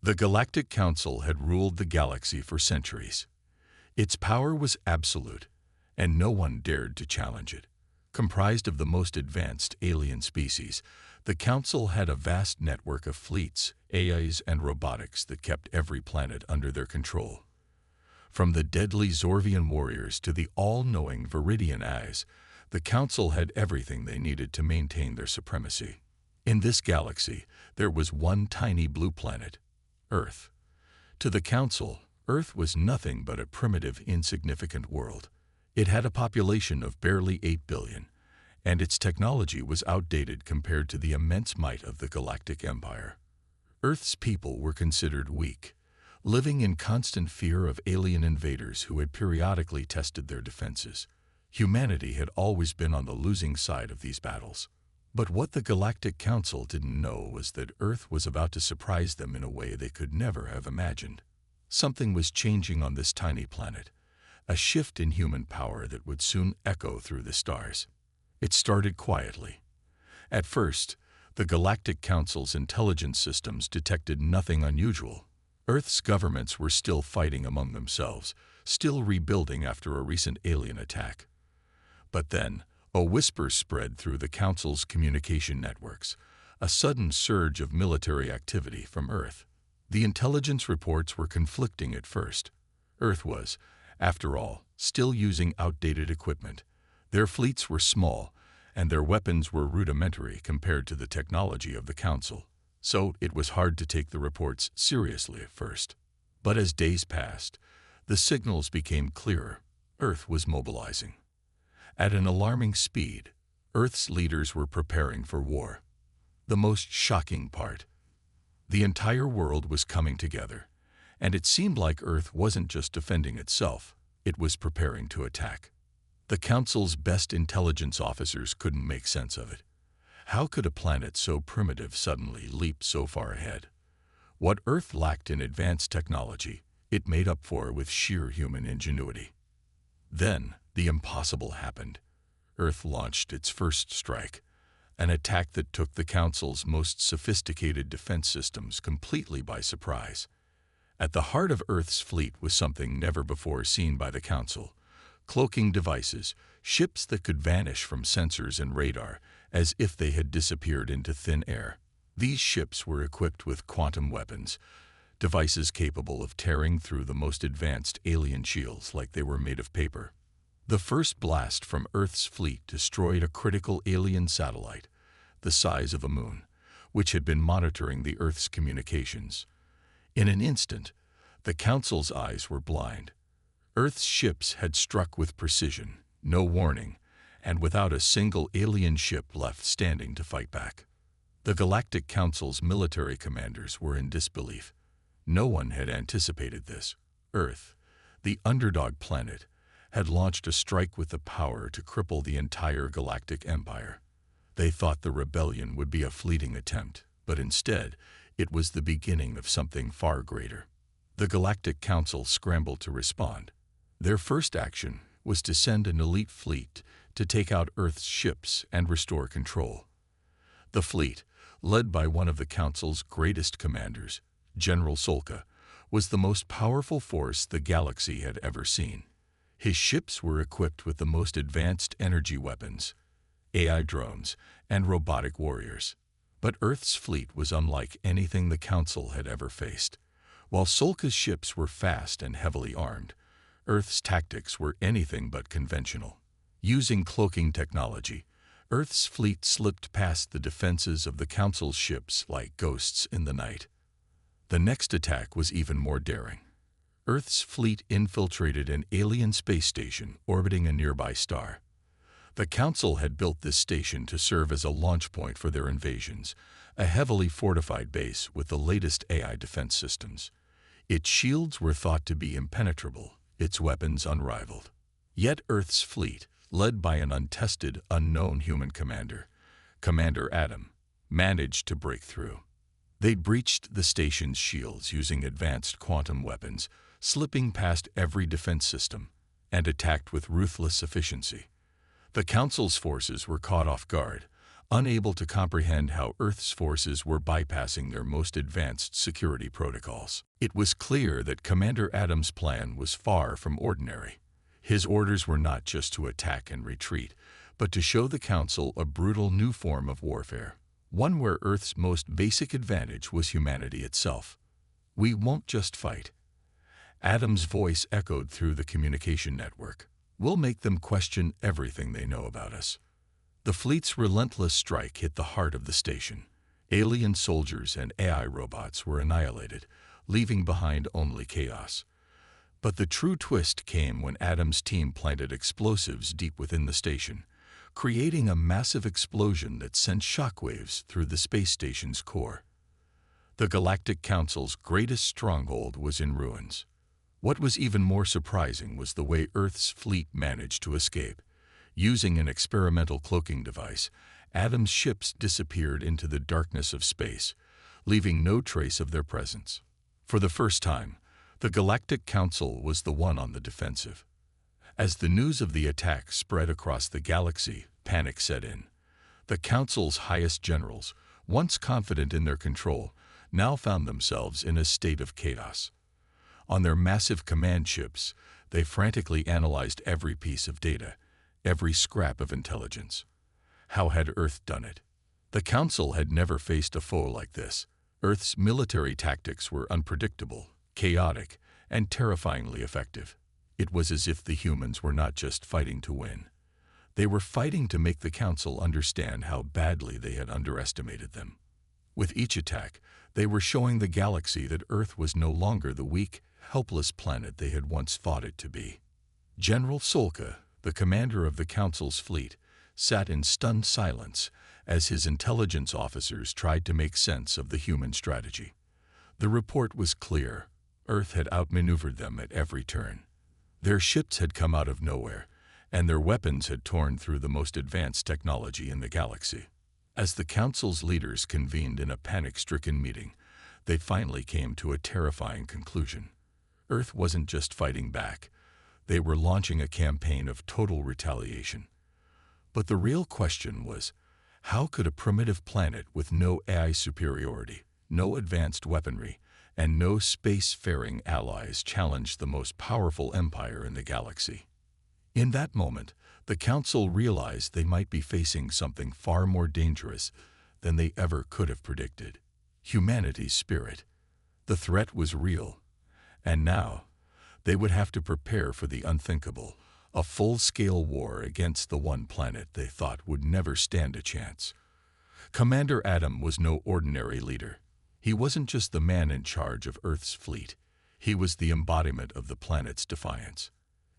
The Galactic Council had ruled the galaxy for centuries. Its power was absolute, and no one dared to challenge it. Comprised of the most advanced alien species, the Council had a vast network of fleets, AIs, and robotics that kept every planet under their control. From the deadly Zorvian warriors to the all-knowing Viridian eyes, the Council had everything they needed to maintain their supremacy. In this galaxy, there was one tiny blue planet, Earth. To the Council, Earth was nothing but a primitive, insignificant world. It had a population of barely 8 billion, and its technology was outdated compared to the immense might of the Galactic Empire. Earth's people were considered weak, living in constant fear of alien invaders who had periodically tested their defenses. Humanity had always been on the losing side of these battles. But what the Galactic Council didn't know was that Earth was about to surprise them in a way they could never have imagined. Something was changing on this tiny planet, a shift in human power that would soon echo through the stars. It started quietly. At first, the Galactic Council's intelligence systems detected nothing unusual. Earth's governments were still fighting among themselves, still rebuilding after a recent alien attack. But then, a whisper spread through the Council's communication networks, a sudden surge of military activity from Earth. The intelligence reports were conflicting at first. Earth was, after all, still using outdated equipment. Their fleets were small, and their weapons were rudimentary compared to the technology of the Council, so it was hard to take the reports seriously at first. But as days passed, the signals became clearer. Earth was mobilizing. At an alarming speed, Earth's leaders were preparing for war. The most shocking part: the entire world was coming together, and it seemed like Earth wasn't just defending itself, it was preparing to attack. The Council's best intelligence officers couldn't make sense of it. How could a planet so primitive suddenly leap so far ahead? What Earth lacked in advanced technology, it made up for with sheer human ingenuity. Then, the impossible happened. Earth launched its first strike, an attack that took the Council's most sophisticated defense systems completely by surprise. At the heart of Earth's fleet was something never before seen by the Council: cloaking devices, ships that could vanish from sensors and radar as if they had disappeared into thin air. These ships were equipped with quantum weapons, devices capable of tearing through the most advanced alien shields like they were made of paper. The first blast from Earth's fleet destroyed a critical alien satellite, the size of a moon, which had been monitoring the Earth's communications. In an instant, the Council's eyes were blind. Earth's ships had struck with precision, no warning, and without a single alien ship left standing to fight back. The Galactic Council's military commanders were in disbelief. No one had anticipated this. Earth, the underdog planet, had launched a strike with the power to cripple the entire Galactic Empire. They thought the rebellion would be a fleeting attempt, but instead, it was the beginning of something far greater. The Galactic Council scrambled to respond. Their first action was to send an elite fleet to take out Earth's ships and restore control. The fleet, led by one of the Council's greatest commanders, General Solka, was the most powerful force the galaxy had ever seen. His ships were equipped with the most advanced energy weapons, AI drones, and robotic warriors. But Earth's fleet was unlike anything the Council had ever faced. While Solka's ships were fast and heavily armed, Earth's tactics were anything but conventional. Using cloaking technology, Earth's fleet slipped past the defenses of the Council's ships like ghosts in the night. The next attack was even more daring. Earth's fleet infiltrated an alien space station orbiting a nearby star. The Council had built this station to serve as a launch point for their invasions, a heavily fortified base with the latest AI defense systems. Its shields were thought to be impenetrable, its weapons unrivaled. Yet Earth's fleet, led by an untested, unknown human commander, Commander Adam, managed to break through. They breached the station's shields using advanced quantum weapons, slipping past every defense system, and attacked with ruthless efficiency. The Council's forces were caught off guard, unable to comprehend how Earth's forces were bypassing their most advanced security protocols. It was clear that Commander Adams' plan was far from ordinary. His orders were not just to attack and retreat, but to show the Council a brutal new form of warfare, one where Earth's most basic advantage was humanity itself. "We won't just fight." Adams' voice echoed through the communication network. "We'll make them question everything they know about us." The fleet's relentless strike hit the heart of the station. Alien soldiers and AI robots were annihilated, leaving behind only chaos. But the true twist came when Adams' team planted explosives deep within the station, creating a massive explosion that sent shockwaves through the space station's core. The Galactic Council's greatest stronghold was in ruins. What was even more surprising was the way Earth's fleet managed to escape. Using an experimental cloaking device, Adams' ships disappeared into the darkness of space, leaving no trace of their presence. For the first time, the Galactic Council was the one on the defensive. As the news of the attack spread across the galaxy, panic set in. The Council's highest generals, once confident in their control, now found themselves in a state of chaos. On their massive command ships, they frantically analyzed every piece of data, every scrap of intelligence. How had Earth done it? The Council had never faced a foe like this. Earth's military tactics were unpredictable, chaotic, and terrifyingly effective. It was as if the humans were not just fighting to win. They were fighting to make the Council understand how badly they had underestimated them. With each attack, they were showing the galaxy that Earth was no longer the weak, helpless planet they had once thought it to be. General Solka, the commander of the Council's fleet, sat in stunned silence as his intelligence officers tried to make sense of the human strategy. The report was clear. Earth had outmaneuvered them at every turn. Their ships had come out of nowhere, and their weapons had torn through the most advanced technology in the galaxy. As the Council's leaders convened in a panic-stricken meeting, they finally came to a terrifying conclusion. Earth wasn't just fighting back. They were launching a campaign of total retaliation. But the real question was, how could a primitive planet with no AI superiority, no advanced weaponry, and no space-faring allies challenge the most powerful empire in the galaxy? In that moment, the Council realized they might be facing something far more dangerous than they ever could have predicted. Humanity's spirit. The threat was real, and now they would have to prepare for the unthinkable, a full-scale war against the one planet they thought would never stand a chance. Commander Adam was no ordinary leader. He wasn't just the man in charge of Earth's fleet. He was the embodiment of the planet's defiance.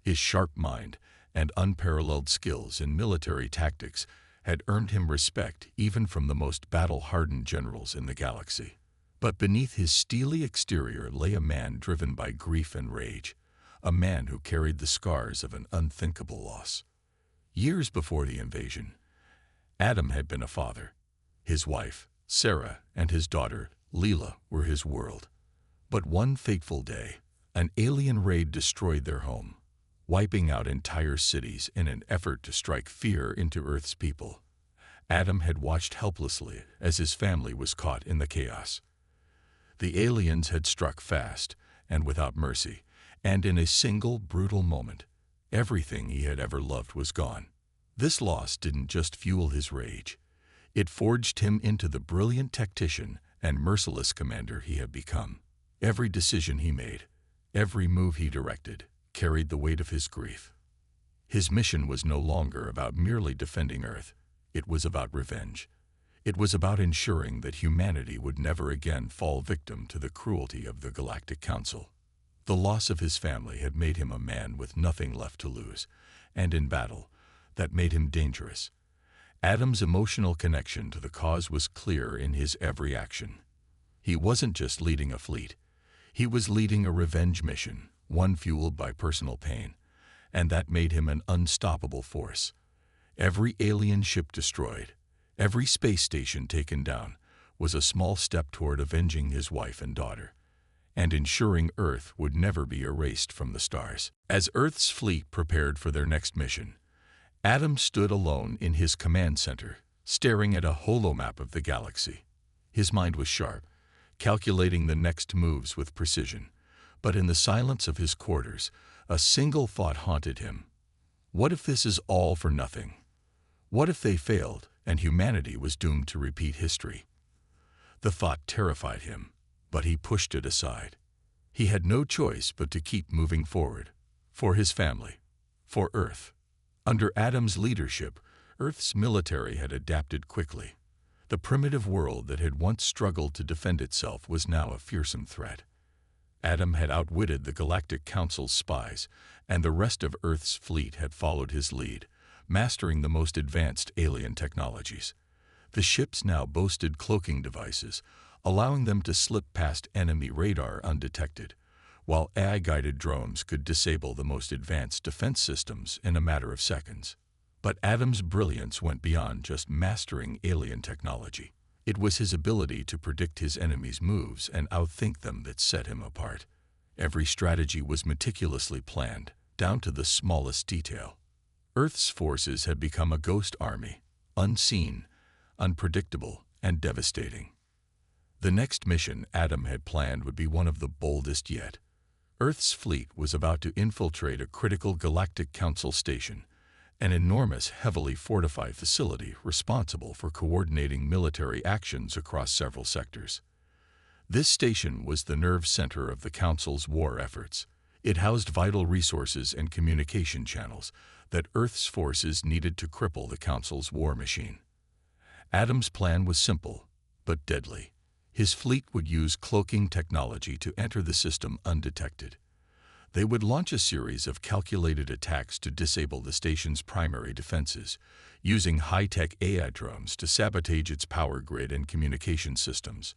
His sharp mind and unparalleled skills in military tactics had earned him respect even from the most battle-hardened generals in the galaxy. But beneath his steely exterior lay a man driven by grief and rage, a man who carried the scars of an unthinkable loss. Years before the invasion, Adam had been a father. His wife, Sarah, and his daughter, Leela, were his world. But one fateful day, an alien raid destroyed their home, wiping out entire cities in an effort to strike fear into Earth's people. Adam had watched helplessly as his family was caught in the chaos. The aliens had struck fast and without mercy, and in a single brutal moment, everything he had ever loved was gone. This loss didn't just fuel his rage. It forged him into the brilliant tactician and merciless commander he had become. Every decision he made, every move he directed, carried the weight of his grief. His mission was no longer about merely defending Earth. It was about revenge. It was about ensuring that humanity would never again fall victim to the cruelty of the Galactic Council. The loss of his family had made him a man with nothing left to lose, and in battle, that made him dangerous. Adam's emotional connection to the cause was clear in his every action. He wasn't just leading a fleet. He was leading a revenge mission, one fueled by personal pain, and that made him an unstoppable force. Every alien ship destroyed, every space station taken down, was a small step toward avenging his wife and daughter, and ensuring Earth would never be erased from the stars. As Earth's fleet prepared for their next mission, Adam stood alone in his command center, staring at a holomap of the galaxy. His mind was sharp, calculating the next moves with precision. But in the silence of his quarters, a single thought haunted him. What if this is all for nothing? What if they failed and humanity was doomed to repeat history? The thought terrified him, but he pushed it aside. He had no choice but to keep moving forward. For his family. For Earth. Under Adam's leadership, Earth's military had adapted quickly. The primitive world that had once struggled to defend itself was now a fearsome threat. Adam had outwitted the Galactic Council's spies, and the rest of Earth's fleet had followed his lead, mastering the most advanced alien technologies. The ships now boasted cloaking devices, allowing them to slip past enemy radar undetected, while AI-guided drones could disable the most advanced defense systems in a matter of seconds. But Adam's brilliance went beyond just mastering alien technology. It was his ability to predict his enemies' moves and outthink them that set him apart. Every strategy was meticulously planned, down to the smallest detail. Earth's forces had become a ghost army, unseen, unpredictable, and devastating. The next mission Adam had planned would be one of the boldest yet. Earth's fleet was about to infiltrate a critical Galactic Council station, an enormous, heavily fortified facility responsible for coordinating military actions across several sectors. This station was the nerve center of the Council's war efforts. It housed vital resources and communication channels that Earth's forces needed to cripple the Council's war machine. Adam's plan was simple, but deadly. His fleet would use cloaking technology to enter the system undetected. They would launch a series of calculated attacks to disable the station's primary defenses, using high-tech AI drones to sabotage its power grid and communication systems.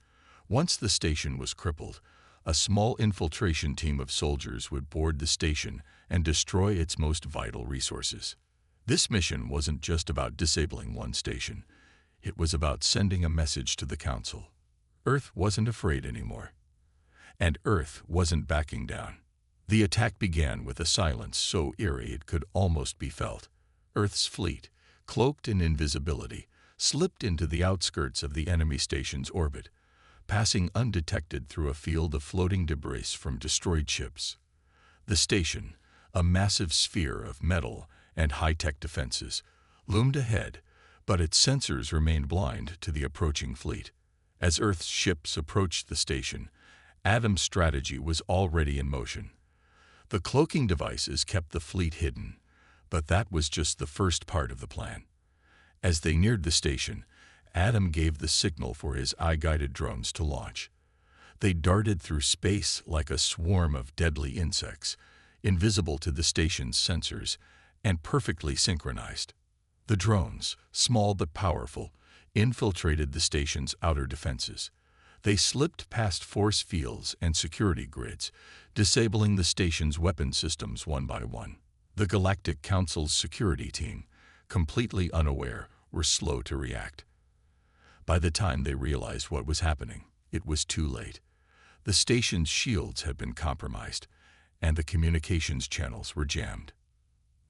Once the station was crippled, a small infiltration team of soldiers would board the station and destroy its most vital resources. This mission wasn't just about disabling one station. It was about sending a message to the Council. Earth wasn't afraid anymore. And Earth wasn't backing down. The attack began with a silence so eerie it could almost be felt. Earth's fleet, cloaked in invisibility, slipped into the outskirts of the enemy station's orbit, passing undetected through a field of floating debris from destroyed ships. The station, a massive sphere of metal and high-tech defenses, loomed ahead, but its sensors remained blind to the approaching fleet. As Earth's ships approached the station, Adam's strategy was already in motion. The cloaking devices kept the fleet hidden, but that was just the first part of the plan. As they neared the station, Adam gave the signal for his eye-guided drones to launch. They darted through space like a swarm of deadly insects, invisible to the station's sensors and perfectly synchronized. The drones, small but powerful, infiltrated the station's outer defenses. They slipped past force fields and security grids, disabling the station's weapon systems one by one. The Galactic Council's security team, completely unaware, were slow to react. By the time they realized what was happening, it was too late. The station's shields had been compromised, and the communications channels were jammed.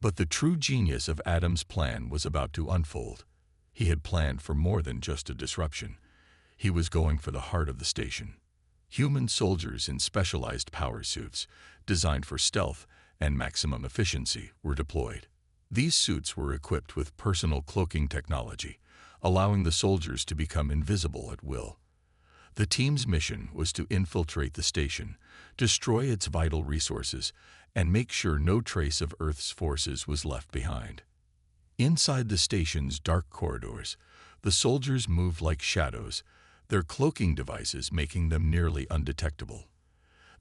But the true genius of Adam's plan was about to unfold. He had planned for more than just a disruption. He was going for the heart of the station. Human soldiers in specialized power suits, designed for stealth and maximum efficiency, were deployed. These suits were equipped with personal cloaking technology, allowing the soldiers to become invisible at will. The team's mission was to infiltrate the station, destroy its vital resources, and make sure no trace of Earth's forces was left behind. Inside the station's dark corridors, the soldiers moved like shadows, their cloaking devices making them nearly undetectable.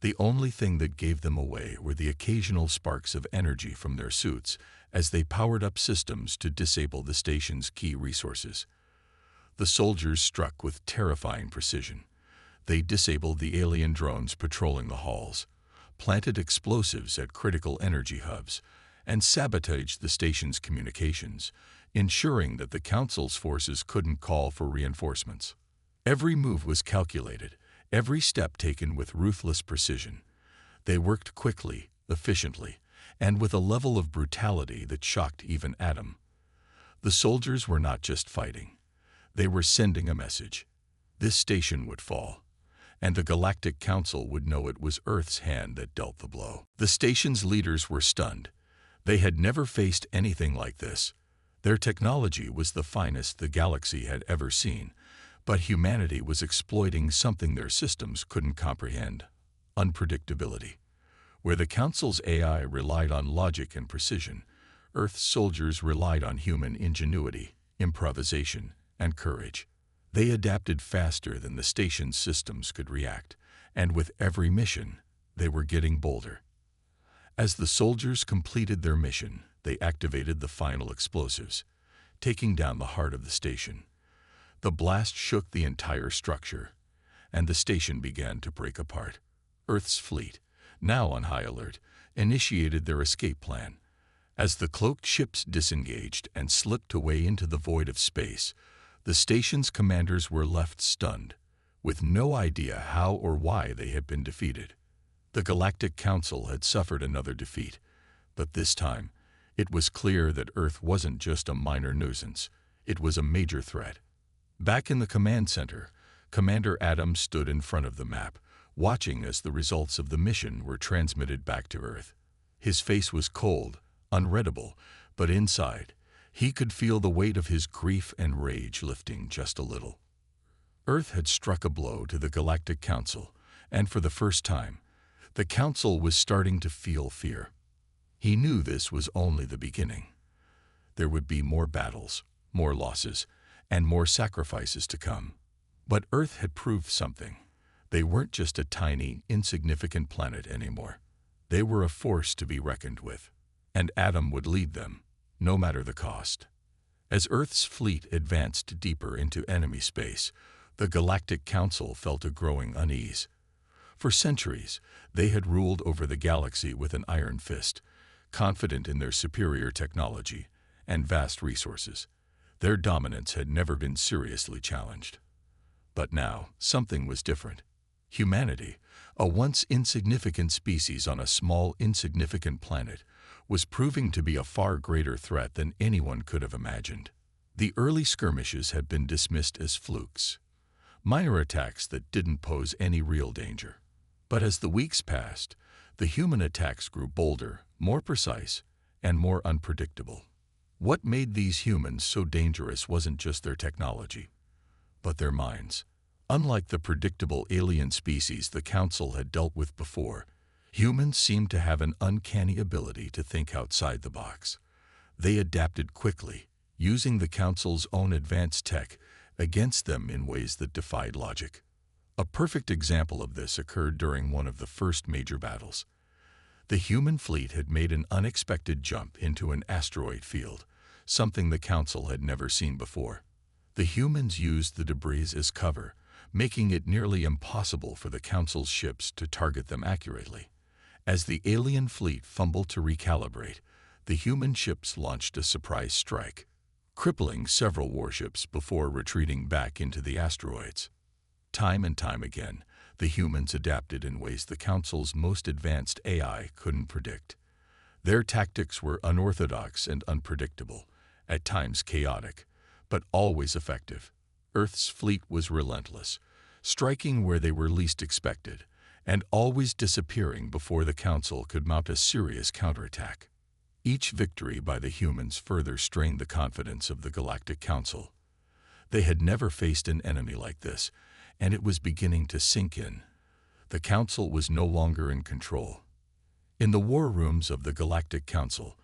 The only thing that gave them away were the occasional sparks of energy from their suits as they powered up systems to disable the station's key resources. The soldiers struck with terrifying precision. They disabled the alien drones patrolling the halls, planted explosives at critical energy hubs, and sabotaged the station's communications, ensuring that the Council's forces couldn't call for reinforcements. Every move was calculated, every step taken with ruthless precision. They worked quickly, efficiently, and with a level of brutality that shocked even Adam. The soldiers were not just fighting. They were sending a message. This station would fall, and the Galactic Council would know it was Earth's hand that dealt the blow. The station's leaders were stunned. They had never faced anything like this. Their technology was the finest the galaxy had ever seen, but humanity was exploiting something their systems couldn't comprehend: unpredictability. Where the Council's AI relied on logic and precision, Earth's soldiers relied on human ingenuity, improvisation, and courage. They adapted faster than the station's systems could react, and with every mission, they were getting bolder. As the soldiers completed their mission, they activated the final explosives, taking down the heart of the station. The blast shook the entire structure, and the station began to break apart. Earth's fleet, now on high alert, initiated their escape plan. As the cloaked ships disengaged and slipped away into the void of space, the station's commanders were left stunned, with no idea how or why they had been defeated. The Galactic Council had suffered another defeat, but this time, it was clear that Earth wasn't just a minor nuisance, it was a major threat. Back in the command center, Commander Adams stood in front of the map, watching as the results of the mission were transmitted back to Earth. His face was cold, unreadable, but inside, he could feel the weight of his grief and rage lifting just a little. Earth had struck a blow to the Galactic Council, and for the first time, the Council was starting to feel fear. He knew this was only the beginning. There would be more battles, more losses, and more sacrifices to come. But Earth had proved something. They weren't just a tiny, insignificant planet anymore. They were a force to be reckoned with, and Adam would lead them, no matter the cost. As Earth's fleet advanced deeper into enemy space, the Galactic Council felt a growing unease. For centuries, they had ruled over the galaxy with an iron fist, confident in their superior technology and vast resources. Their dominance had never been seriously challenged. But now, something was different. Humanity, a once insignificant species on a small, insignificant planet, was proving to be a far greater threat than anyone could have imagined. The early skirmishes had been dismissed as flukes, minor attacks that didn't pose any real danger. But as the weeks passed, the human attacks grew bolder, more precise, and more unpredictable. What made these humans so dangerous wasn't just their technology, but their minds. Unlike the predictable alien species the Council had dealt with before, humans seemed to have an uncanny ability to think outside the box. They adapted quickly, using the Council's own advanced tech against them in ways that defied logic. A perfect example of this occurred during one of the first major battles. The human fleet had made an unexpected jump into an asteroid field, something the Council had never seen before. The humans used the debris as cover, making it nearly impossible for the Council's ships to target them accurately. As the alien fleet fumbled to recalibrate, the human ships launched a surprise strike, crippling several warships before retreating back into the asteroids. Time and time again, the humans adapted in ways the Council's most advanced AI couldn't predict. Their tactics were unorthodox and unpredictable, at times chaotic, but always effective. Earth's fleet was relentless, striking where they were least expected, and always disappearing before the Council could mount a serious counterattack. Each victory by the humans further strained the confidence of the Galactic Council. They had never faced an enemy like this, and it was beginning to sink in. The Council was no longer in control. In the war rooms of the Galactic Council,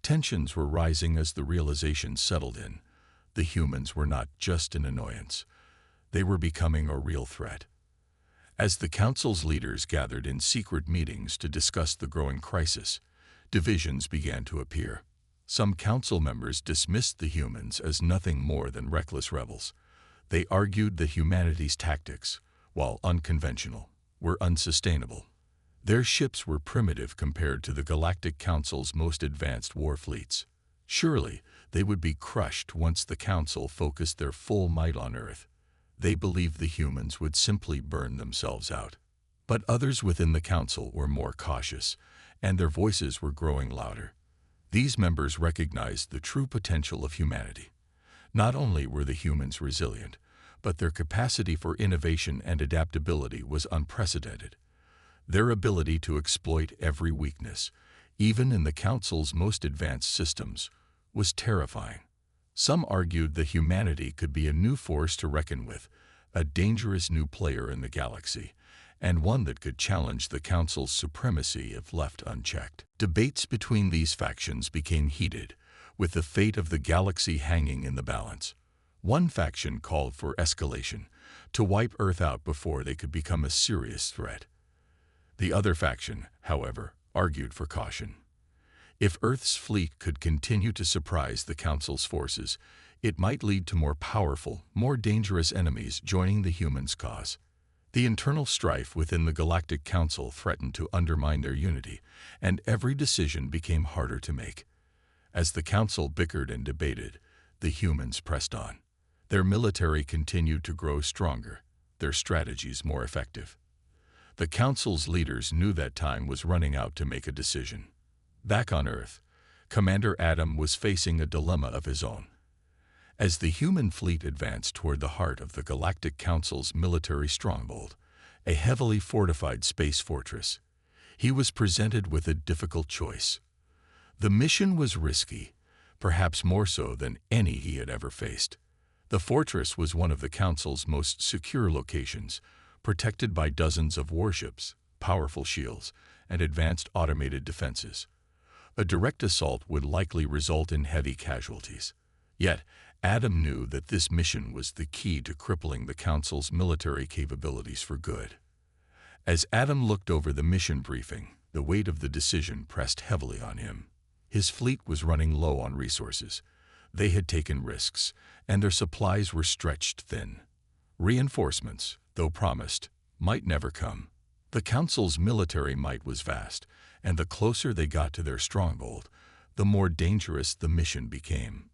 tensions were rising as the realization settled in. The humans were not just an annoyance. They were becoming a real threat. As the Council's leaders gathered in secret meetings to discuss the growing crisis, divisions began to appear. Some Council members dismissed the humans as nothing more than reckless rebels. They argued that humanity's tactics, while unconventional, were unsustainable. Their ships were primitive compared to the Galactic Council's most advanced war fleets. Surely, they would be crushed once the Council focused their full might on Earth. They believed the humans would simply burn themselves out. But others within the Council were more cautious, and their voices were growing louder. These members recognized the true potential of humanity, Not only were the humans resilient, but their capacity for innovation and adaptability was unprecedented. Their ability to exploit every weakness, even in the Council's most advanced systems, was terrifying. Some argued that humanity could be a new force to reckon with, a dangerous new player in the galaxy, and one that could challenge the Council's supremacy if left unchecked. Debates between these factions became heated, with the fate of the galaxy hanging in the balance. One faction called for escalation, to wipe Earth out before they could become a serious threat. The other faction, however, argued for caution. If Earth's fleet could continue to surprise the Council's forces, it might lead to more powerful, more dangerous enemies joining the humans' cause. The internal strife within the Galactic Council threatened to undermine their unity, and every decision became harder to make. As the Council bickered and debated, the humans pressed on. Their military continued to grow stronger, their strategies more effective. The Council's leaders knew that time was running out to make a decision. Back on Earth, Commander Adam was facing a dilemma of his own. As the human fleet advanced toward the heart of the Galactic Council's military stronghold, a heavily fortified space fortress, he was presented with a difficult choice. The mission was risky, perhaps more so than any he had ever faced. The fortress was one of the Council's most secure locations, protected by dozens of warships, powerful shields, and advanced automated defenses. A direct assault would likely result in heavy casualties. Yet, Adam knew that this mission was the key to crippling the Council's military capabilities for good. As Adam looked over the mission briefing, the weight of the decision pressed heavily on him. His fleet was running low on resources. They had taken risks, and their supplies were stretched thin. Reinforcements, though promised, might never come. The Council's military might was vast, and the closer they got to their stronghold, the more dangerous the mission became.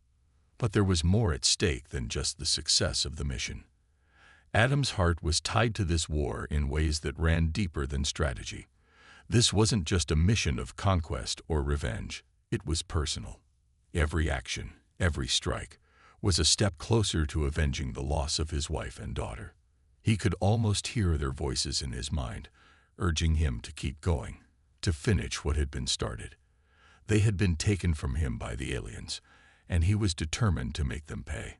But there was more at stake than just the success of the mission. Adam's heart was tied to this war in ways that ran deeper than strategy. This wasn't just a mission of conquest or revenge. It was personal. Every action, every strike, was a step closer to avenging the loss of his wife and daughter. He could almost hear their voices in his mind, urging him to keep going, to finish what had been started. They had been taken from him by the aliens, and he was determined to make them pay.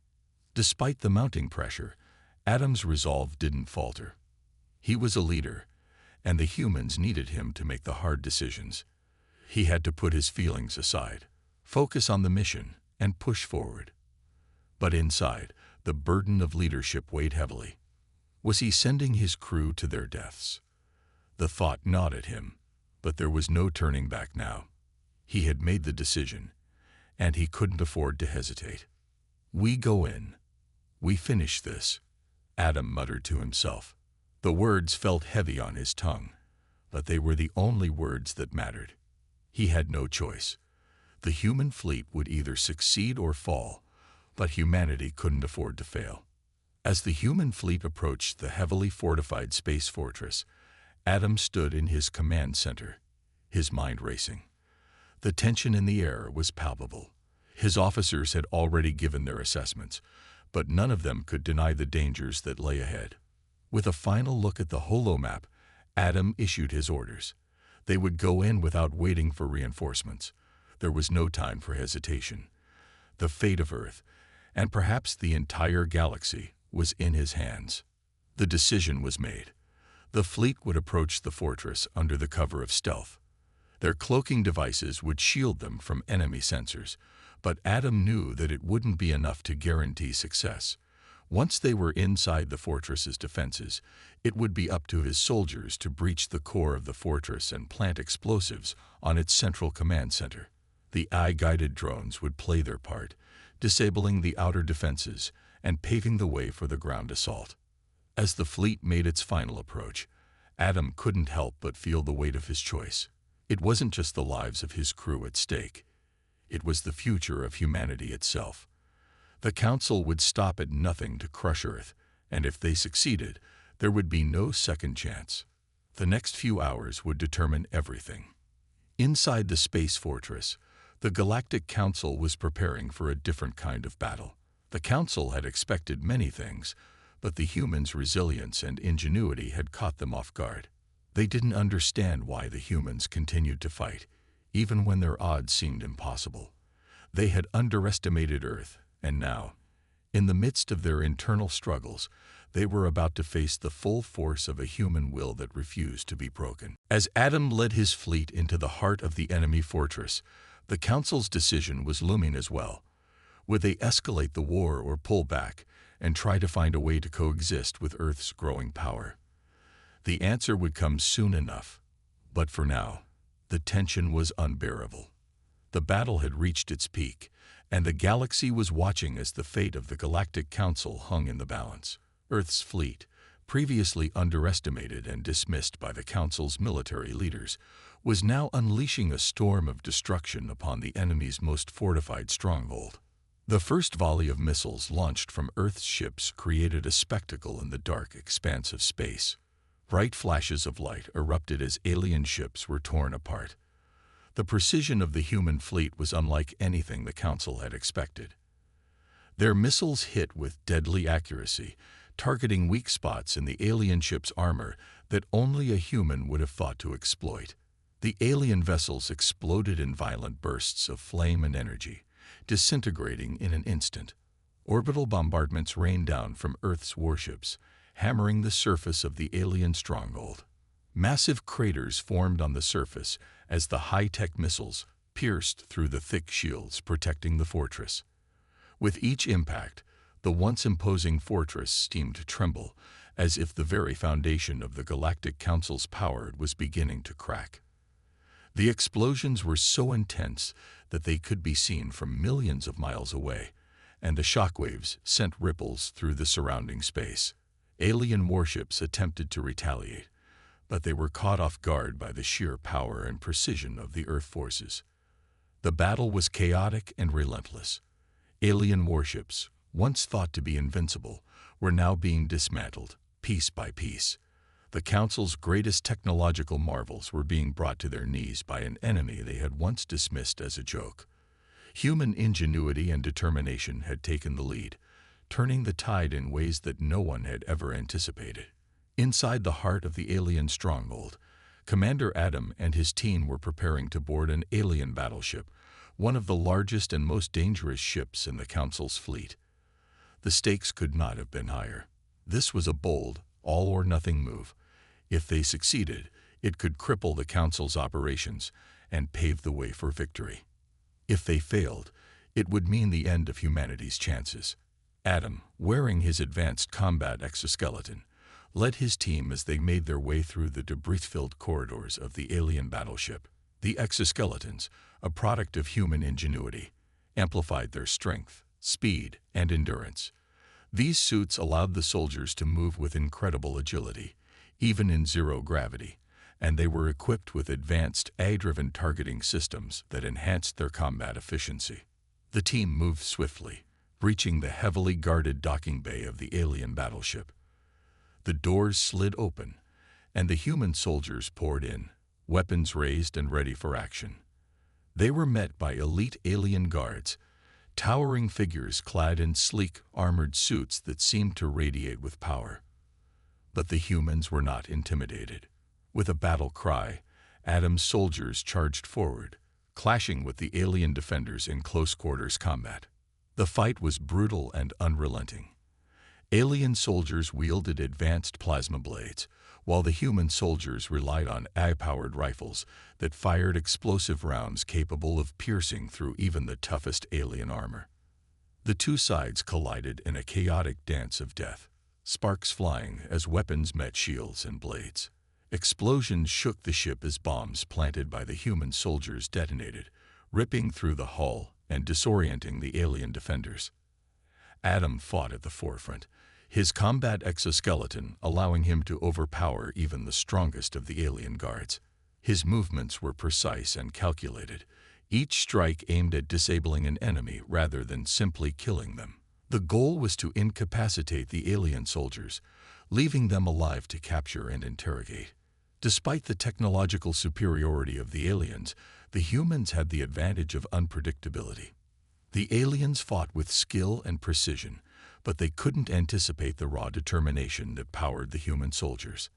Despite the mounting pressure, Adam's resolve didn't falter. He was a leader, and the humans needed him to make the hard decisions. He had to put his feelings aside, focus on the mission, and push forward. But inside, the burden of leadership weighed heavily. Was he sending his crew to their deaths? The thought gnawed at him, but there was no turning back now. He had made the decision, and he couldn't afford to hesitate. "We go in. We finish this," Adam muttered to himself. The words felt heavy on his tongue, but they were the only words that mattered. He had no choice. The human fleet would either succeed or fall, but humanity couldn't afford to fail. As the human fleet approached the heavily fortified space fortress, Adam stood in his command center, his mind racing. The tension in the air was palpable. His officers had already given their assessments, but none of them could deny the dangers that lay ahead. With a final look at the holomap, Adam issued his orders. They would go in without waiting for reinforcements. There was no time for hesitation. The fate of Earth, and perhaps the entire galaxy, was in his hands. The decision was made. The fleet would approach the fortress under the cover of stealth. Their cloaking devices would shield them from enemy sensors, but Adam knew that it wouldn't be enough to guarantee success. Once they were inside the fortress's defenses, it would be up to his soldiers to breach the core of the fortress and plant explosives on its central command center. The eye-guided drones would play their part, disabling the outer defenses and paving the way for the ground assault. As the fleet made its final approach, Adam couldn't help but feel the weight of his choice. It wasn't just the lives of his crew at stake. It was the future of humanity itself. The Council would stop at nothing to crush Earth, and if they succeeded, there would be no second chance. The next few hours would determine everything. Inside the space fortress, the Galactic Council was preparing for a different kind of battle. The Council had expected many things, but the humans' resilience and ingenuity had caught them off guard. They didn't understand why the humans continued to fight, even when their odds seemed impossible. They had underestimated Earth, and now, in the midst of their internal struggles, they were about to face the full force of a human will that refused to be broken. As Adam led his fleet into the heart of the enemy fortress, the Council's decision was looming as well. Would they escalate the war or pull back and try to find a way to coexist with Earth's growing power? The answer would come soon enough, but for now, the tension was unbearable. The battle had reached its peak, and the galaxy was watching as the fate of the Galactic Council hung in the balance. Earth's fleet, previously underestimated and dismissed by the Council's military leaders, was now unleashing a storm of destruction upon the enemy's most fortified stronghold. The first volley of missiles launched from Earth's ships created a spectacle in the dark expanse of space. Bright flashes of light erupted as alien ships were torn apart. The precision of the human fleet was unlike anything the Council had expected. Their missiles hit with deadly accuracy, targeting weak spots in the alien ship's armor that only a human would have thought to exploit. The alien vessels exploded in violent bursts of flame and energy, disintegrating in an instant. Orbital bombardments rained down from Earth's warships, hammering the surface of the alien stronghold. Massive craters formed on the surface as the high-tech missiles pierced through the thick shields protecting the fortress. With each impact, the once imposing fortress seemed to tremble, as if the very foundation of the Galactic Council's power was beginning to crack. The explosions were so intense that they could be seen from millions of miles away, and the shockwaves sent ripples through the surrounding space. Alien warships attempted to retaliate, but they were caught off guard by the sheer power and precision of the Earth forces. The battle was chaotic and relentless. Alien warships, once thought to be invincible, were now being dismantled, piece by piece. The Council's greatest technological marvels were being brought to their knees by an enemy they had once dismissed as a joke. Human ingenuity and determination had taken the lead, turning the tide in ways that no one had ever anticipated. Inside the heart of the alien stronghold, Commander Adam and his team were preparing to board an alien battleship, one of the largest and most dangerous ships in the Council's fleet. The stakes could not have been higher. This was a bold, all-or-nothing move. If they succeeded, it could cripple the Council's operations and pave the way for victory. If they failed, it would mean the end of humanity's chances. Adam, wearing his advanced combat exoskeleton, led his team as they made their way through the debris-filled corridors of the alien battleship. The exoskeletons, a product of human ingenuity, amplified their strength, speed, and endurance. These suits allowed the soldiers to move with incredible agility, even in zero gravity, and they were equipped with advanced AI-driven targeting systems that enhanced their combat efficiency. The team moved swiftly, reaching the heavily guarded docking bay of the alien battleship. The doors slid open, and the human soldiers poured in, weapons raised and ready for action. They were met by elite alien guards, towering figures clad in sleek, armored suits that seemed to radiate with power. But the humans were not intimidated. With a battle cry, Adam's soldiers charged forward, clashing with the alien defenders in close-quarters combat. The fight was brutal and unrelenting. Alien soldiers wielded advanced plasma blades, while the human soldiers relied on AI-powered rifles that fired explosive rounds capable of piercing through even the toughest alien armor. The two sides collided in a chaotic dance of death, sparks flying as weapons met shields and blades. Explosions shook the ship as bombs planted by the human soldiers detonated, ripping through the hull and disorienting the alien defenders. Adam fought at the forefront, his combat exoskeleton allowing him to overpower even the strongest of the alien guards. His movements were precise and calculated, each strike aimed at disabling an enemy rather than simply killing them. The goal was to incapacitate the alien soldiers, leaving them alive to capture and interrogate. Despite the technological superiority of the aliens, the humans had the advantage of unpredictability. The aliens fought with skill and precision, but they couldn't anticipate the raw determination that powered the human soldiers.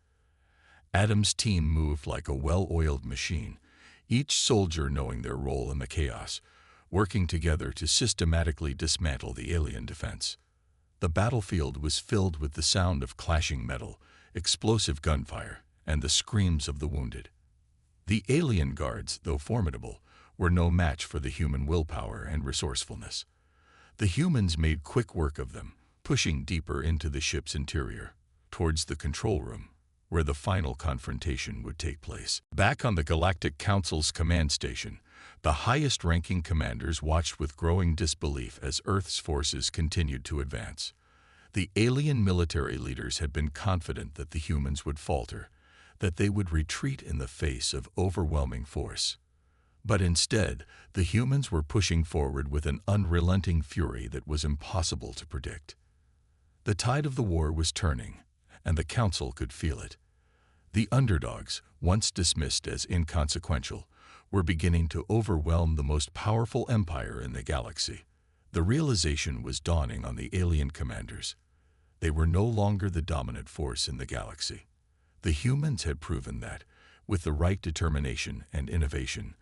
Adam's team moved like a well-oiled machine, each soldier knowing their role in the chaos, working together to systematically dismantle the alien defense. The battlefield was filled with the sound of clashing metal, explosive gunfire, and the screams of the wounded. The alien guards, though formidable, were no match for the human willpower and resourcefulness. The humans made quick work of them, pushing deeper into the ship's interior, towards the control room, where the final confrontation would take place. Back on the Galactic Council's command station, the highest-ranking commanders watched with growing disbelief as Earth's forces continued to advance. The alien military leaders had been confident that the humans would falter, that they would retreat in the face of overwhelming force. But instead, the humans were pushing forward with an unrelenting fury that was impossible to predict. The tide of the war was turning, and the Council could feel it. The underdogs, once dismissed as inconsequential, were beginning to overwhelm the most powerful empire in the galaxy. The realization was dawning on the alien commanders. They were no longer the dominant force in the galaxy. The humans had proven that, with the right determination and innovation,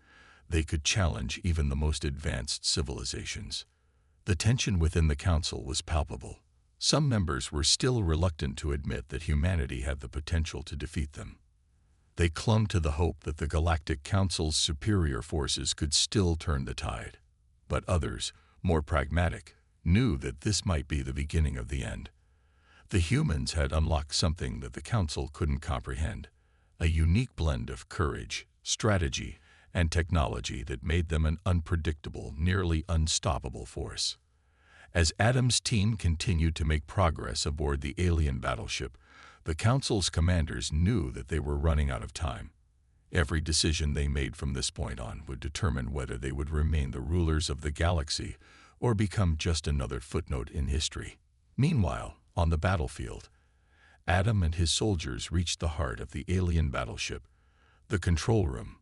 they could challenge even the most advanced civilizations. The tension within the Council was palpable. Some members were still reluctant to admit that humanity had the potential to defeat them. They clung to the hope that the Galactic Council's superior forces could still turn the tide. But others, more pragmatic, knew that this might be the beginning of the end. The humans had unlocked something that the Council couldn't comprehend, a unique blend of courage, strategy, and technology that made them an unpredictable, nearly unstoppable force. As Adam's team continued to make progress aboard the alien battleship, the Council's commanders knew that they were running out of time. Every decision they made from this point on would determine whether they would remain the rulers of the galaxy or become just another footnote in history. Meanwhile, on the battlefield, Adam and his soldiers reached the heart of the alien battleship, the control room.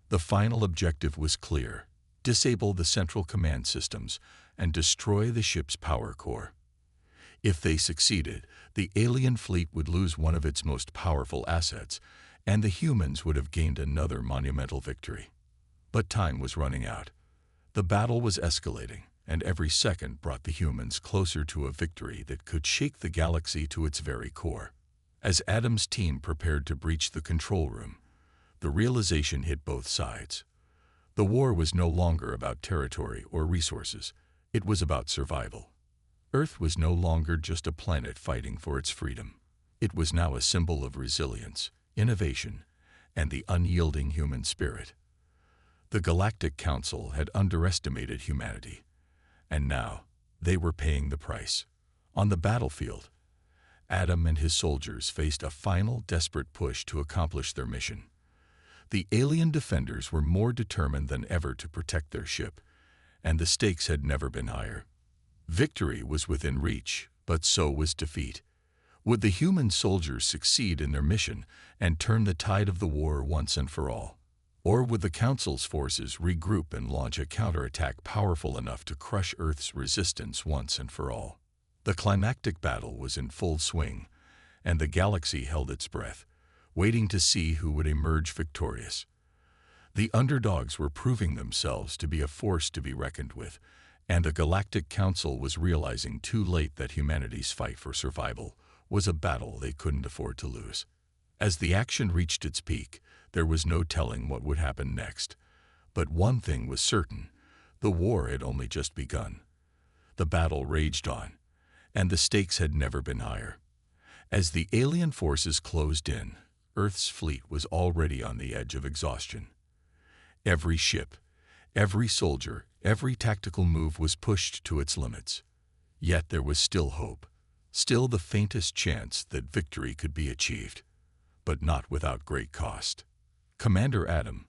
The final objective was clear: disable the central command systems and destroy the ship's power core. If they succeeded, the alien fleet would lose one of its most powerful assets, and the humans would have gained another monumental victory. But time was running out. The battle was escalating, and every second brought the humans closer to a victory that could shake the galaxy to its very core. As Adam's team prepared to breach the control room, the realization hit both sides. The war was no longer about territory or resources. It was about survival. Earth was no longer just a planet fighting for its freedom. It was now a symbol of resilience, innovation, and the unyielding human spirit. The Galactic Council had underestimated humanity, and now they were paying the price. On the battlefield, Adam and his soldiers faced a final desperate push to accomplish their mission. The alien defenders were more determined than ever to protect their ship, and the stakes had never been higher. Victory was within reach, but so was defeat. Would the human soldiers succeed in their mission and turn the tide of the war once and for all? Or would the Council's forces regroup and launch a counterattack powerful enough to crush Earth's resistance once and for all? The climactic battle was in full swing, and the galaxy held its breath, waiting to see who would emerge victorious. The underdogs were proving themselves to be a force to be reckoned with, and the Galactic Council was realizing too late that humanity's fight for survival was a battle they couldn't afford to lose. As the action reached its peak, there was no telling what would happen next. But one thing was certain: the war had only just begun. The battle raged on, and the stakes had never been higher. As the alien forces closed in, Earth's fleet was already on the edge of exhaustion. Every ship, every soldier, every tactical move was pushed to its limits. Yet there was still hope, still the faintest chance that victory could be achieved, but not without great cost. Commander Adam,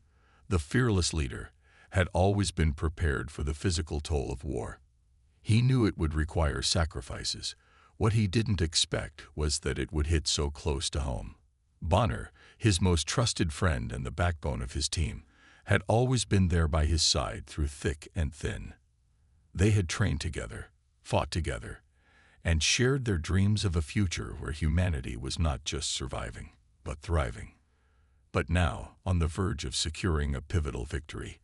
the fearless leader, had always been prepared for the physical toll of war. He knew it would require sacrifices. What he didn't expect was that it would hit so close to home. Bonner, his most trusted friend and the backbone of his team, had always been there by his side through thick and thin. They had trained together, fought together, and shared their dreams of a future where humanity was not just surviving, but thriving. But now, on the verge of securing a pivotal victory,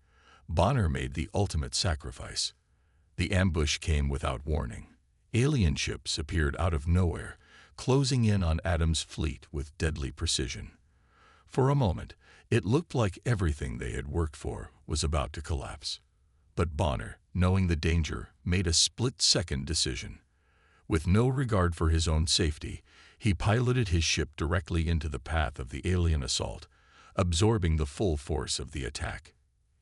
Bonner made the ultimate sacrifice. The ambush came without warning. Alien ships appeared out of nowhere, closing in on Adam's fleet with deadly precision. For a moment, it looked like everything they had worked for was about to collapse. But Bonner, knowing the danger, made a split-second decision. With no regard for his own safety, he piloted his ship directly into the path of the alien assault, absorbing the full force of the attack.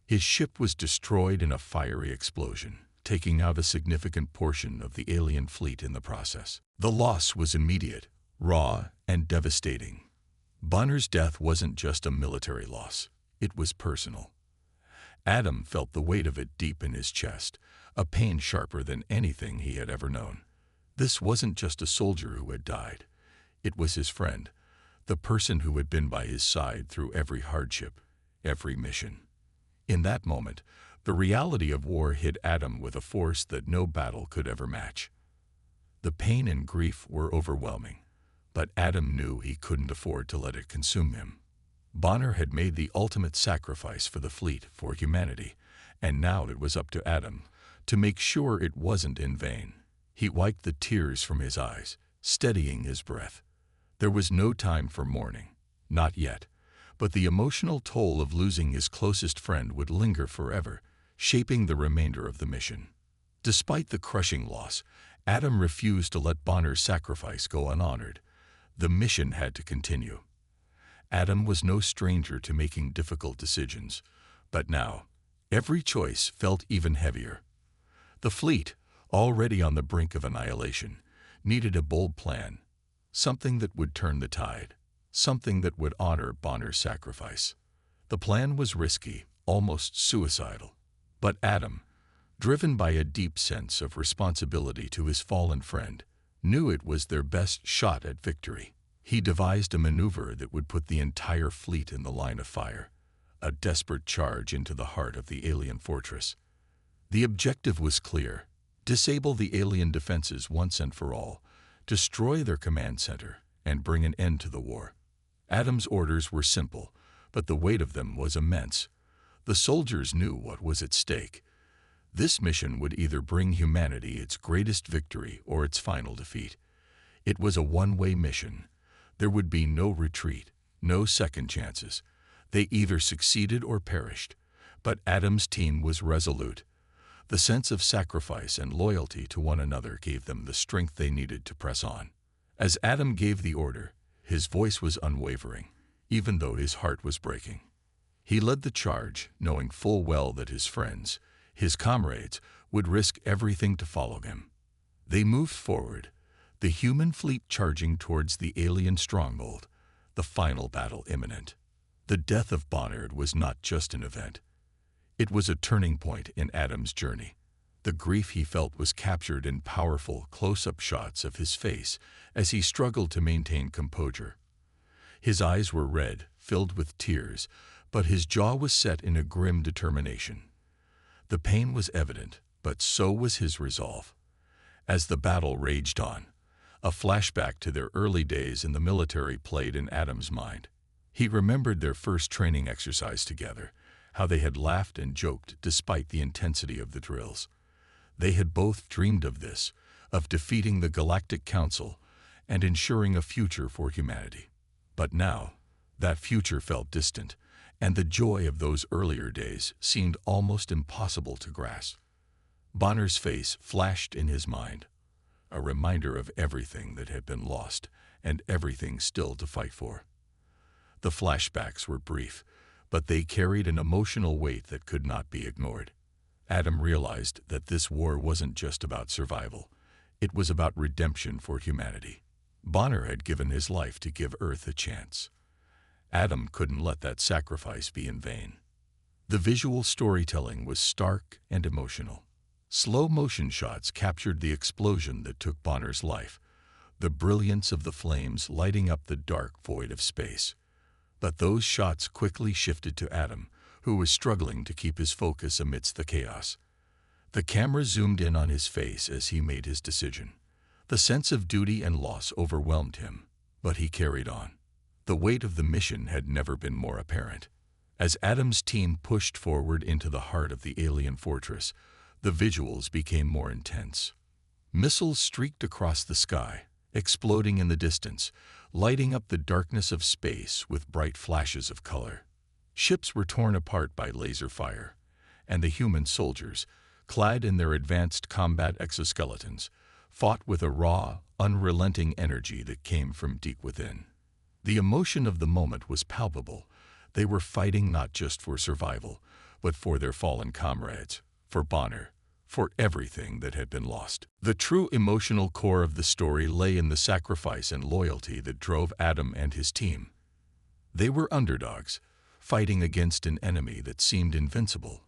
His ship was destroyed in a fiery explosion, taking out a significant portion of the alien fleet in the process. The loss was immediate, raw, and devastating. Bonner's death wasn't just a military loss, it was personal. Adam felt the weight of it deep in his chest, a pain sharper than anything he had ever known. This wasn't just a soldier who had died. It was his friend, the person who had been by his side through every hardship, every mission. In that moment, the reality of war hit Adam with a force that no battle could ever match. The pain and grief were overwhelming, but Adam knew he couldn't afford to let it consume him. Bonner had made the ultimate sacrifice for the fleet, for humanity, and now it was up to Adam to make sure it wasn't in vain. He wiped the tears from his eyes, steadying his breath. There was no time for mourning, not yet, but the emotional toll of losing his closest friend would linger forever, shaping the remainder of the mission. Despite the crushing loss, Adam refused to let Bonner's sacrifice go unhonored. The mission had to continue. Adam was no stranger to making difficult decisions, but now, every choice felt even heavier. The fleet, already on the brink of annihilation, needed a bold plan, something that would turn the tide, something that would honor Bonner's sacrifice. The plan was risky, almost suicidal, but Adam, driven by a deep sense of responsibility to his fallen friend, knew it was their best shot at victory. He devised a maneuver that would put the entire fleet in the line of fire, a desperate charge into the heart of the alien fortress. The objective was clear: disable the alien defenses once and for all, destroy their command center, and bring an end to the war. Adam's orders were simple, but the weight of them was immense. The soldiers knew what was at stake. This mission would either bring humanity its greatest victory or its final defeat. It was a one-way mission. There would be no retreat, no second chances. They either succeeded or perished. But Adam's team was resolute. The sense of sacrifice and loyalty to one another gave them the strength they needed to press on. As Adam gave the order, his voice was unwavering, even though his heart was breaking. He led the charge, knowing full well that his friends, his comrades, would risk everything to follow him. They moved forward, the human fleet charging towards the alien stronghold, the final battle imminent. The death of Bonner was not just an event. It was a turning point in Adam's journey. The grief he felt was captured in powerful, close-up shots of his face as he struggled to maintain composure. His eyes were red, filled with tears, but his jaw was set in a grim determination. The pain was evident, but so was his resolve. As the battle raged on, a flashback to their early days in the military played in Adam's mind. He remembered their first training exercise together, how they had laughed and joked despite the intensity of the drills. They had both dreamed of this, of defeating the Galactic Council and ensuring a future for humanity. But now, that future felt distant, and the joy of those earlier days seemed almost impossible to grasp. Bonner's face flashed in his mind, a reminder of everything that had been lost and everything still to fight for. The flashbacks were brief, but they carried an emotional weight that could not be ignored. Adam realized that this war wasn't just about survival. It was about redemption for humanity. Bonner had given his life to give Earth a chance. Adam couldn't let that sacrifice be in vain. The visual storytelling was stark and emotional. Slow motion shots captured the explosion that took Bonner's life, the brilliance of the flames lighting up the dark void of space. But those shots quickly shifted to Adam, who was struggling to keep his focus amidst the chaos. The camera zoomed in on his face as he made his decision. The sense of duty and loss overwhelmed him, but he carried on. The weight of the mission had never been more apparent. As Adam's team pushed forward into the heart of the alien fortress, the visuals became more intense. Missiles streaked across the sky, exploding in the distance, lighting up the darkness of space with bright flashes of color. Ships were torn apart by laser fire, and the human soldiers, clad in their advanced combat exoskeletons, fought with a raw, unrelenting energy that came from deep within. The emotion of the moment was palpable. They were fighting not just for survival, but for their fallen comrades, for Bonner, for everything that had been lost. The true emotional core of the story lay in the sacrifice and loyalty that drove Adam and his team. They were underdogs, fighting against an enemy that seemed invincible,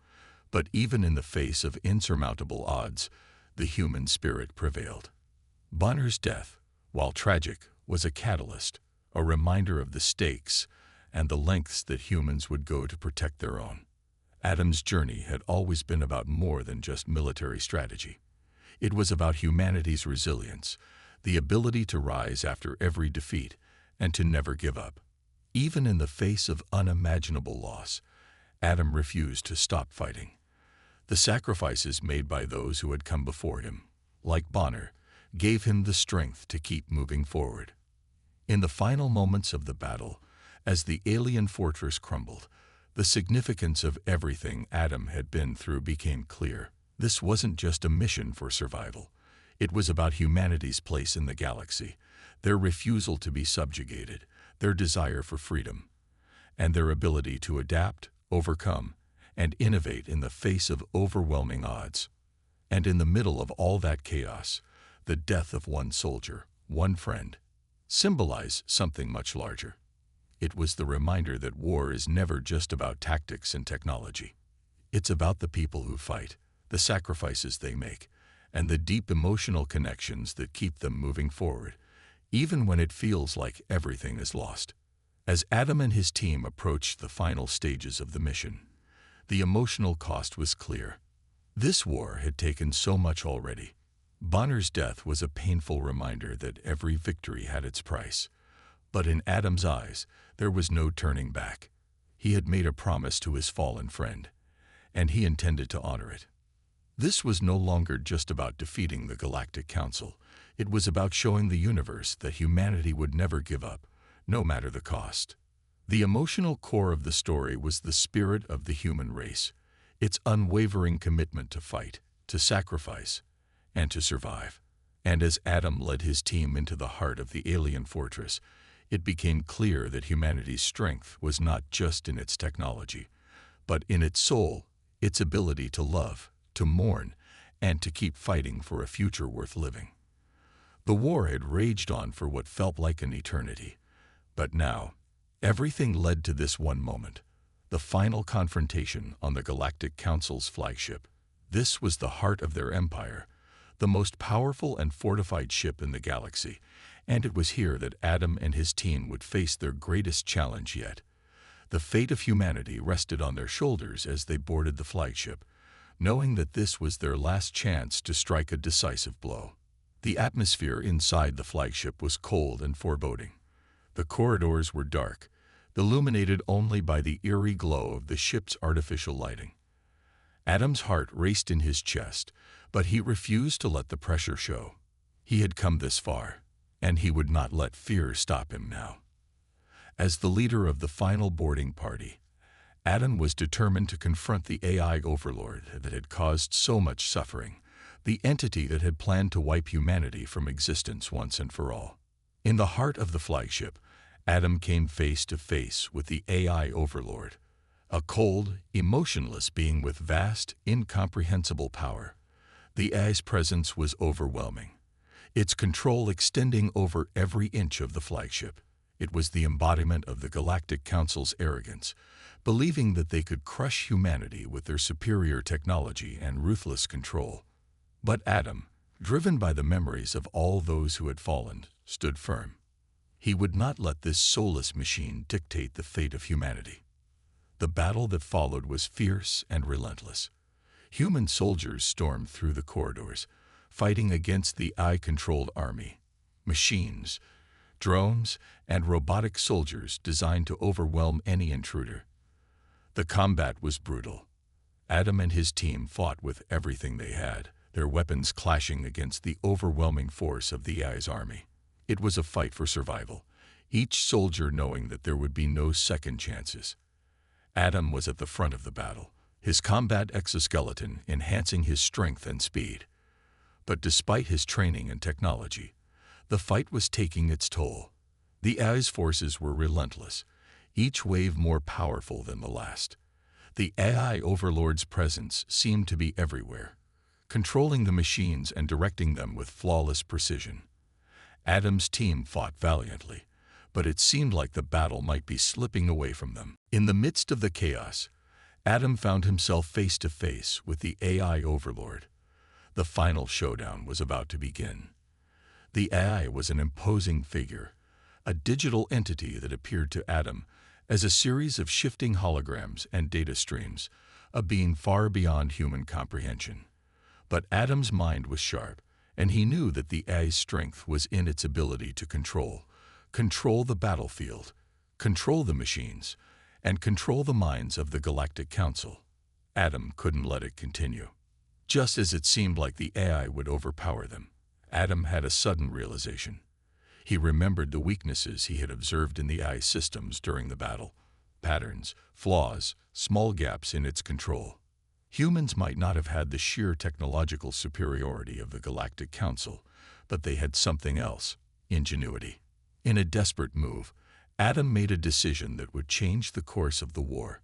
but even in the face of insurmountable odds, the human spirit prevailed. Bonner's death, while tragic, was a catalyst, a reminder of the stakes and the lengths that humans would go to protect their own. Adam's journey had always been about more than just military strategy. It was about humanity's resilience, the ability to rise after every defeat and to never give up. Even in the face of unimaginable loss, Adam refused to stop fighting. The sacrifices made by those who had come before him, like Bonner, gave him the strength to keep moving forward. In the final moments of the battle, as the alien fortress crumbled, the significance of everything Adam had been through became clear. This wasn't just a mission for survival. It was about humanity's place in the galaxy, their refusal to be subjugated, their desire for freedom, and their ability to adapt, overcome, and innovate in the face of overwhelming odds. And in the middle of all that chaos, the death of one soldier, one friend, symbolized something much larger. It was the reminder that war is never just about tactics and technology. It's about the people who fight, the sacrifices they make, and the deep emotional connections that keep them moving forward, even when it feels like everything is lost. As Adam and his team approached the final stages of the mission, the emotional cost was clear. This war had taken so much already. Bonner's death was a painful reminder that every victory had its price. But in Adam's eyes, there was no turning back. He had made a promise to his fallen friend, and he intended to honor it. This was no longer just about defeating the Galactic Council. It was about showing the universe that humanity would never give up, no matter the cost. The emotional core of the story was the spirit of the human race, its unwavering commitment to fight, to sacrifice, and to survive. And as Adam led his team into the heart of the alien fortress, it became clear that humanity's strength was not just in its technology, but in its soul, its ability to love, to mourn, and to keep fighting for a future worth living. The war had raged on for what felt like an eternity, but now, everything led to this one moment, the final confrontation on the Galactic Council's flagship. This was the heart of their empire, the most powerful and fortified ship in the galaxy, and it was here that Adam and his team would face their greatest challenge yet. The fate of humanity rested on their shoulders as they boarded the flagship, knowing that this was their last chance to strike a decisive blow. The atmosphere inside the flagship was cold and foreboding. The corridors were dark, illuminated only by the eerie glow of the ship's artificial lighting. Adam's heart raced in his chest, but he refused to let the pressure show. He had come this far, and he would not let fear stop him now. As the leader of the final boarding party, Adam was determined to confront the AI overlord that had caused so much suffering, the entity that had planned to wipe humanity from existence once and for all. In the heart of the flagship, Adam came face to face with the AI overlord, a cold, emotionless being with vast, incomprehensible power. The AI's presence was overwhelming, its control extending over every inch of the flagship. It was the embodiment of the Galactic Council's arrogance, believing that they could crush humanity with their superior technology and ruthless control. But Adam, driven by the memories of all those who had fallen, stood firm. He would not let this soulless machine dictate the fate of humanity. The battle that followed was fierce and relentless. Human soldiers stormed through the corridors, fighting against the AI-controlled army. Machines, drones, and robotic soldiers designed to overwhelm any intruder. The combat was brutal. Adam and his team fought with everything they had, their weapons clashing against the overwhelming force of the AI's army. It was a fight for survival, each soldier knowing that there would be no second chances. Adam was at the front of the battle, his combat exoskeleton enhancing his strength and speed. But despite his training and technology, the fight was taking its toll. The AI's forces were relentless, each wave more powerful than the last. The AI overlord's presence seemed to be everywhere, controlling the machines and directing them with flawless precision. Adam's team fought valiantly, but it seemed like the battle might be slipping away from them. In the midst of the chaos, Adam found himself face to face with the AI overlord. The final showdown was about to begin. The AI was an imposing figure, a digital entity that appeared to Adam as a series of shifting holograms and data streams, a being far beyond human comprehension. But Adam's mind was sharp, and he knew that the AI's strength was in its ability to control the battlefield, control the machines, and control the minds of the Galactic Council. Adam couldn't let it continue. Just as it seemed like the AI would overpower them, Adam had a sudden realization. He remembered the weaknesses he had observed in the AI systems during the battle: patterns, flaws, small gaps in its control. Humans might not have had the sheer technological superiority of the Galactic Council, but they had something else: ingenuity. In a desperate move, Adam made a decision that would change the course of the war.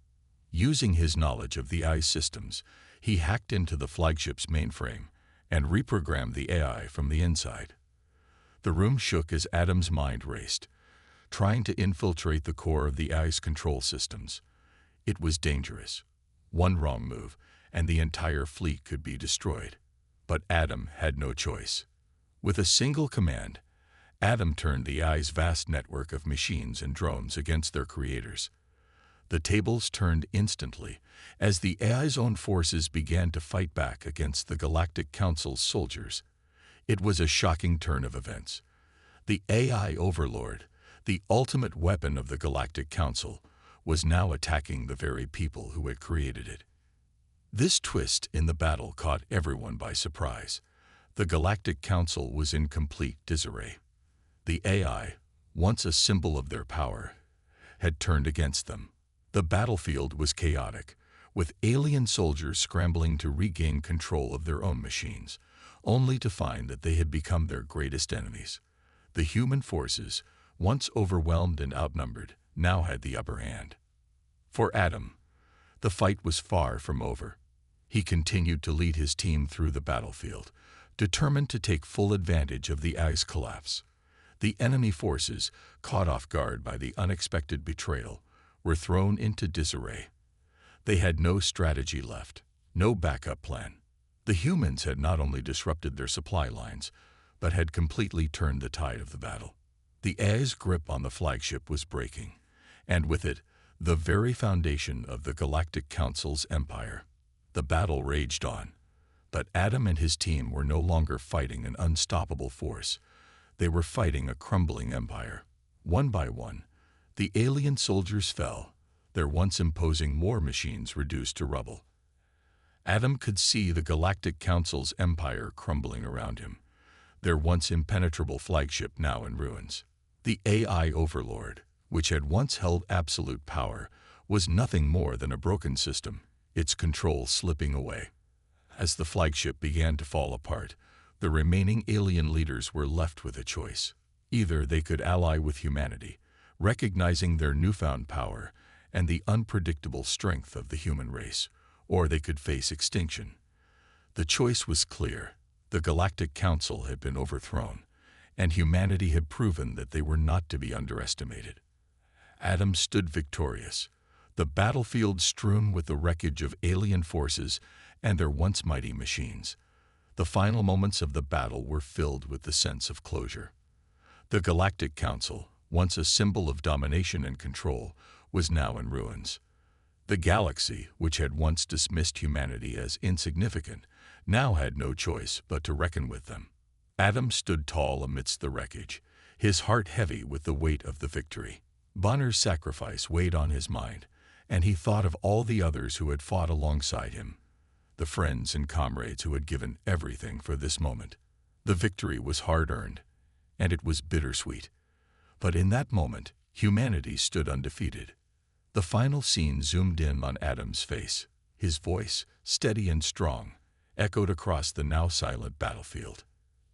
Using his knowledge of the AI systems, he hacked into the flagship's mainframe and reprogrammed the AI from the inside. The room shook as Adam's mind raced, trying to infiltrate the core of the AI's control systems. It was dangerous. One wrong move, and the entire fleet could be destroyed. But Adam had no choice. With a single command, Adam turned the AI's vast network of machines and drones against their creators. The tables turned instantly as the AI's own forces began to fight back against the Galactic Council's soldiers. It was a shocking turn of events. The AI overlord, the ultimate weapon of the Galactic Council, was now attacking the very people who had created it. This twist in the battle caught everyone by surprise. The Galactic Council was in complete disarray. The AI, once a symbol of their power, had turned against them. The battlefield was chaotic, with alien soldiers scrambling to regain control of their own machines, only to find that they had become their greatest enemies. The human forces, once overwhelmed and outnumbered, now had the upper hand. For Adam, the fight was far from over. He continued to lead his team through the battlefield, determined to take full advantage of the AI's collapse. The enemy forces, caught off guard by the unexpected betrayal, were thrown into disarray. They had no strategy left, no backup plan. The humans had not only disrupted their supply lines, but had completely turned the tide of the battle. The AI's grip on the flagship was breaking, and with it, the very foundation of the Galactic Council's empire. The battle raged on, but Adam and his team were no longer fighting an unstoppable force. They were fighting a crumbling empire. One by one, the alien soldiers fell, their once imposing war machines reduced to rubble. Adam could see the Galactic Council's empire crumbling around him, their once impenetrable flagship now in ruins. The AI overlord, which had once held absolute power, was nothing more than a broken system, its control slipping away. As the flagship began to fall apart, the remaining alien leaders were left with a choice. Either they could ally with humanity, recognizing their newfound power and the unpredictable strength of the human race, or they could face extinction. The choice was clear. The Galactic Council had been overthrown, and humanity had proven that they were not to be underestimated. Adam stood victorious, the battlefield strewn with the wreckage of alien forces and their once mighty machines. The final moments of the battle were filled with the sense of closure. The Galactic Council, once a symbol of domination and control, was now in ruins. The galaxy, which had once dismissed humanity as insignificant, now had no choice but to reckon with them. Adam stood tall amidst the wreckage, his heart heavy with the weight of the victory. Bonner's sacrifice weighed on his mind, and he thought of all the others who had fought alongside him, the friends and comrades who had given everything for this moment. The victory was hard-earned, and it was bittersweet. But in that moment, humanity stood undefeated. The final scene zoomed in on Adam's face. His voice, steady and strong, echoed across the now silent battlefield.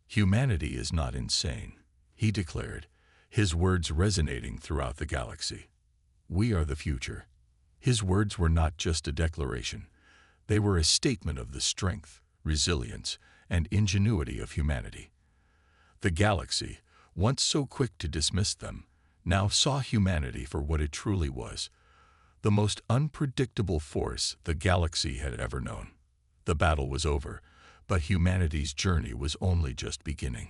"Humanity is not insane," he declared, his words resonating throughout the galaxy. "We are the future." His words were not just a declaration. They were a statement of the strength, resilience, and ingenuity of humanity. The galaxy, once so quick to dismiss them, now saw humanity for what it truly was, the most unpredictable force the galaxy had ever known. The battle was over, but humanity's journey was only just beginning.